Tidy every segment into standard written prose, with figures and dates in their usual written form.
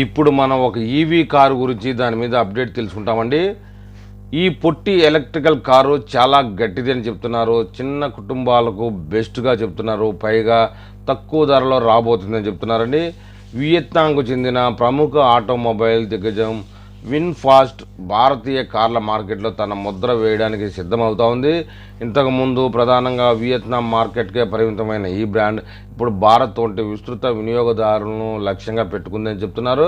ఇప్పుడు మనం ఒక ఈవీ కారు గురించి దాని మీద అప్డేట్ తెలుసుకుంటామండి. ఈ పొట్టి ఎలక్ట్రికల్ కారు చాలా గట్టిది అని చెప్తున్నారు. చిన్న కుటుంబాలకు బెస్ట్‌గా చెప్తున్నారు. పైగా తక్కువ ధరలో రాబోతుందని చెప్తున్నారండి. వియత్నాంకు చెందిన ప్రముఖ ఆటోమొబైల్ దిగ్గజం విన్‌ఫాస్ట్ భారతీయ కార్ల మార్కెట్‌లో తన ముద్ర వేయడానికి సిద్ధమవుతా ఉంది. ఇంతకుముందు ప్రధానంగా వియత్నాం మార్కెట్‌కే పరిమితమైన ఈ బ్రాండ్ ఇప్పుడు భారత్ వంటి విస్తృత వినియోగదారులను లక్ష్యంగా పెట్టుకుందని చెప్తున్నారు.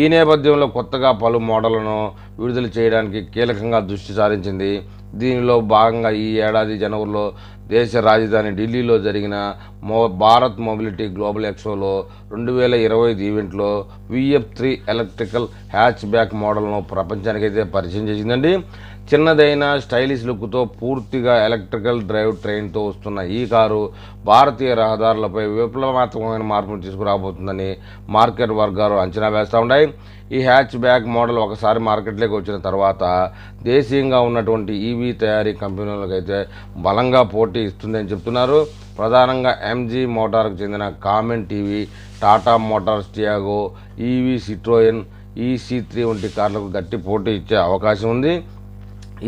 ఈ నేపథ్యంలో కొత్తగా పలు మోడళ్లను విడుదల చేయడానికి కీలకంగా దృష్టి సారించింది. దీనిలో భాగంగా ఈ ఏడాది జనవరిలో దేశ రాజధాని ఢిల్లీలో జరిగిన భారత్ మొబిలిటీ గ్లోబల్ ఎక్స్పోలో 2025 ఈవెంట్లో VF3 ఎలక్ట్రికల్ హ్యాచ్ బ్యాక్ మోడల్ను ప్రపంచానికైతే పరిచయం చేసిందండి. చిన్నదైన స్టైలిష్ లుక్తో పూర్తిగా ఎలక్ట్రికల్ డ్రైవ్ ట్రైన్తో వస్తున్న ఈ కారు భారతీయ రహదారులపై విప్లవాత్మకమైన మార్పును తీసుకురాబోతుందని మార్కెట్ వర్గాలు అంచనా వేస్తూ ఉన్నాయి. ఈ హ్యాచ్ బ్యాక్ మోడల్ ఒకసారి మార్కెట్లోకి వచ్చిన తర్వాత దేశీయంగా ఉన్నటువంటి ఈవీ తయారీ కంపెనీలకైతే బలంగా పోటీ ఇస్తుందని చెప్తున్నారు. ప్రధానంగా MG మోటార్కు చెందిన comment EV, Tata Motors Tiago EV, Citroen EC3 వంటి కార్లకు గట్టి పోటీ ఇచ్చే అవకాశం ఉంది.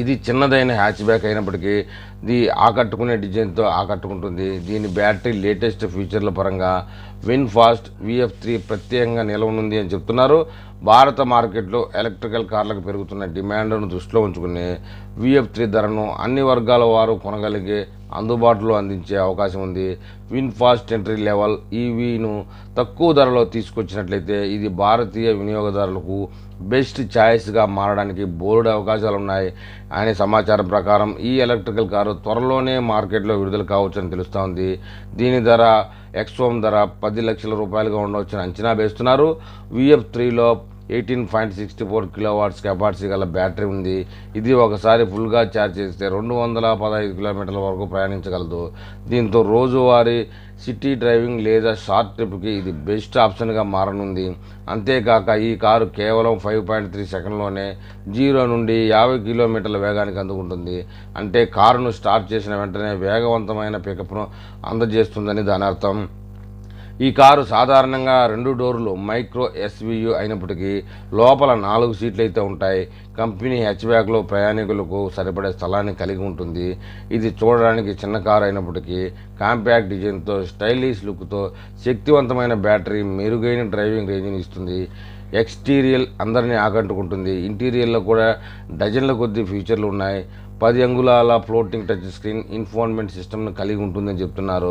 ఇది చిన్నదైన హ్యాచ్ బ్యాక్ అయినప్పటికీ ఇది ఆకట్టుకునే డిజైన్తో ఆకట్టుకుంటుంది. దీని బ్యాటరీ లేటెస్ట్ ఫీచర్ల పరంగా విన్‌ఫాస్ట్ VF3 ప్రత్యేకంగా నిలవనుంది అని చెప్తున్నారు. భారత మార్కెట్లో ఎలక్ట్రికల్ కార్లకు పెరుగుతున్న డిమాండ్ను దృష్టిలో ఉంచుకుని VF3 ధరను అన్ని వర్గాల వారు కొనగలిగే అందుబాటులో అందించే అవకాశం ఉంది. విన్‌ఫాస్ట్ ఎంట్రీ లెవెల్ ఈవీను తక్కువ ధరలో తీసుకొచ్చినట్లయితే ఇది భారతీయ వినియోగదారులకు బెస్ట్ ఛాయిస్గా మారడానికి బోల్డ్ అవకాశాలు ఉన్నాయి అనే సమాచారం ప్రకారం ఈ ఎలక్ట్రికల్ కారు త్వరలోనే మార్కెట్లో విడుదల కావచ్చని తెలుస్తోంది. దీని ధర ఎక్స్‌ఓమ్ ధర 10 లక్షల రూపాయలుగా ఉండవచ్చని అంచనా వేస్తున్నారు. VF3లో 18.64 కిలోవాట్స్ కెపాసిటీ గల బ్యాటరీ ఉంది. ఇది ఒకసారి ఫుల్గా ఛార్జ్ చేస్తే 215 కిలోమీటర్ల వరకు ప్రయాణించగలదు. దీంతో రోజువారీ సిటీ డ్రైవింగ్ లేదా షార్ట్ ట్రిప్కి ఇది బెస్ట్ ఆప్షన్గా మారనుంది. అంతేకాక ఈ కారు కేవలం 5.3 సెకండ్లోనే 0 నుండి 50 కిలోమీటర్ల వేగానికి అందుకుంటుంది. అంటే కారును స్టార్ట్ చేసిన వెంటనే వేగవంతమైన పికప్ను అందజేస్తుందని దాని అర్థం. ఈ కారు సాధారణంగా 2 డోర్లు మైక్రో SUV అయినప్పటికీ లోపల 4 సీట్లు అయితే ఉంటాయి. కంపెనీ హ్యాచ్బ్యాక్లో ప్రయాణికులకు సరిపడే స్థలాన్ని కలిగి ఉంటుంది. ఇది చూడడానికి చిన్న కారు అయినప్పటికీ కాంపాక్ట్ డిజైన్తో, స్టైలిష్ లుక్తో, శక్తివంతమైన బ్యాటరీ, మెరుగైన డ్రైవింగ్ రేంజ్ని ఇస్తుంది. ఎక్స్టీరియర్ అందరినీ ఆకట్టుకుంటుంది. ఇంటీరియర్లో కూడా డజన్ల కొద్దీ ఫీచర్లు ఉన్నాయి. 10 అంగుళాల ఫ్లోటింగ్ టచ్ స్క్రీన్ ఇన్ఫోర్న్మెంట్ సిస్టమ్ను కలిగి ఉంటుందని చెప్తున్నారు.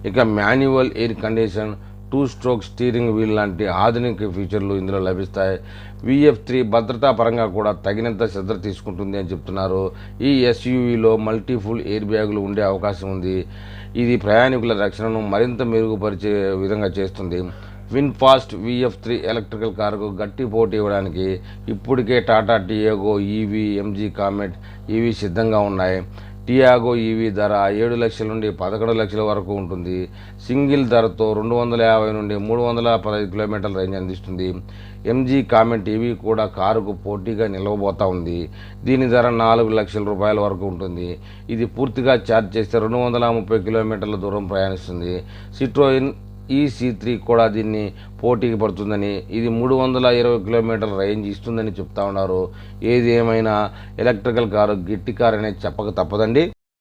ఇక manual air condition, 2 stroke steering wheel లాంటి ఆధునిక ఫీచర్లు ఇందులో లభిస్తాయి. VF3 భద్రతా పరంగా కూడా తగినంత శ్రద్ధ తీసుకుంటుంది అని చెప్తున్నారు. ఈ SUVలో మల్టీఫుల్ ఎయిర్ బ్యాగులు ఉండే అవకాశం ఉంది. ఇది ప్రయాణికుల రక్షణను మరింత మెరుగుపరిచే విధంగా చేస్తుంది. విన్‌ఫాస్ట్ VF3 ఎలక్ట్రికల్ కారుకు గట్టి పోటీ ఇవ్వడానికి ఇప్పటికే Tata Tiago EV, MG comment EV సిద్ధంగా ఉన్నాయి. టియాగో ఈవీ ధర 7 లక్షల నుండి 11 లక్షల వరకు ఉంటుంది. సింగిల్ ధరతో 250 నుండి 315 కిలోమీటర్ల రేంజ్ అందిస్తుంది. MG కామెంట్ ఈవీ కూడా కారుకు పోటీగా నిలవబోతా ఉంది. దీని ధర 4 లక్షల రూపాయల వరకు ఉంటుంది. ఇది పూర్తిగా ఛార్జ్ చేస్తే 230 కిలోమీటర్ల దూరం ప్రయాణిస్తుంది. సిట్రోయిన్ EC3 కూడా దీన్ని పోటీకి పడుతుందని, ఇది 320 కిలోమీటర్ల రేంజ్ ఇస్తుందని చెప్తా ఉన్నారు. ఏది ఏమైనా ఎలక్ట్రికల్ కారు గట్టి కారు అనేది చెప్పక తప్పదండి.